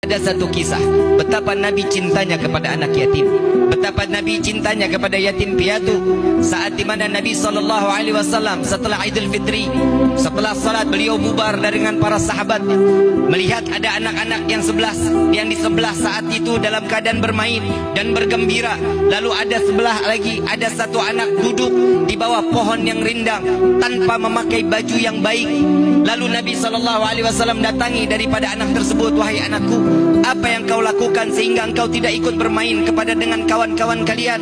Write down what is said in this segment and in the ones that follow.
Ada satu kisah betapa Nabi cintanya kepada anak yatim, betapa Nabi cintanya kepada yatim piatu. Saat di mana Nabi SAW setelah Idul Fitri, setelah salat beliau bubar dengan para sahabatnya, melihat ada anak-anak yang di sebelah saat itu dalam keadaan bermain dan bergembira. Lalu ada satu anak duduk di bawah pohon yang rindang tanpa memakai baju yang baik. Lalu Nabi SAW datangi daripada anak tersebut, "Wahai anakku, apa yang kau lakukan sehingga engkau tidak ikut bermain dengan kawan-kawan kalian?"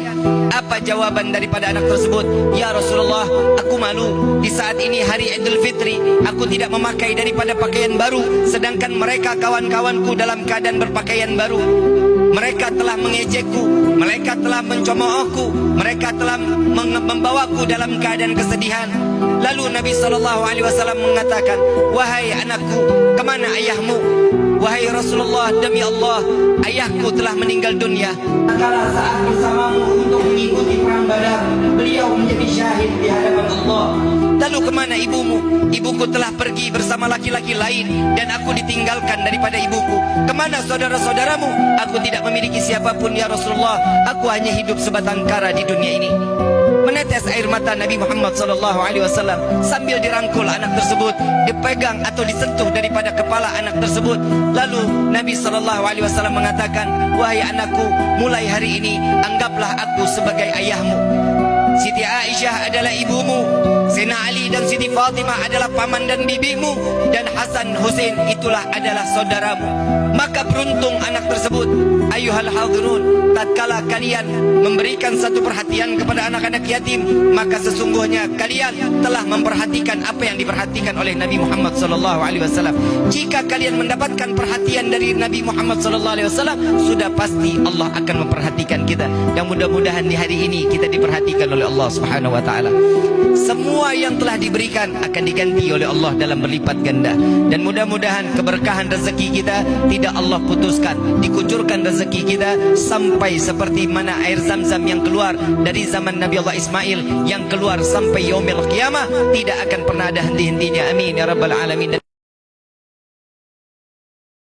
Apa jawaban daripada anak tersebut? "Ya Rasulullah, aku malu. Di saat ini hari Idul Fitri, aku tidak memakai daripada pakaian baru, sedangkan mereka kawan-kawanku dalam keadaan berpakaian baru. Mereka telah mengejekku, mereka telah mencemoohku, mereka telah membawaku dalam keadaan kesedihan." Lalu Nabi SAW mengatakan, "Wahai anakku, kemana ayahmu?" "Wahai Rasulullah, demi Allah, ayahku telah meninggal dunia. Kala saat bersamamu untuk mengikuti perang Badar, beliau menjadi syahid di hadapan Allah." "Lalu kemana ibumu?" "Ibuku telah pergi bersama laki-laki lain dan aku ditinggalkan daripada ibuku." "Kemana saudara-saudaramu?" "Aku tidak memiliki siapapun ya Rasulullah, aku hanya hidup sebatang kara di dunia ini." Menetes air mata Nabi Muhammad SAW sambil dirangkul anak tersebut, dipegang atau disentuh daripada kepala anak tersebut. Lalu Nabi SAW mengatakan, "Wahai anakku, mulai hari ini anggaplah aku sebagai ayahmu. Siti Aisyah adalah ibumu, Sayyidina Ali dan Siti Fatimah adalah paman dan bibimu, dan Hasan Hussein itulah adalah saudaramu." Maka beruntung anak tersebut. Ayuhal hadirun, tatkala kalian memberikan satu perhatian kepada anak-anak yatim, maka sesungguhnya kalian telah memperhatikan apa yang diperhatikan oleh Nabi Muhammad SAW. Jika kalian mendapatkan perhatian dari Nabi Muhammad SAW, sudah pasti Allah akan memperhatikan kita. Dan mudah-mudahan di hari ini kita diperhatikan oleh Allah Subhanahu wa taala. Semua yang telah diberikan akan diganti oleh Allah dalam berlipat ganda. Dan mudah-mudahan keberkahan rezeki kita tidak Allah putuskan, dikucurkan rezeki kita sampai seperti mana air Zam-Zam yang keluar dari zaman Nabi Allah Ismail, yang keluar sampai yaumil qiyamah, tidak akan pernah ada henti-hentinya. Amin ya rabbal alamin.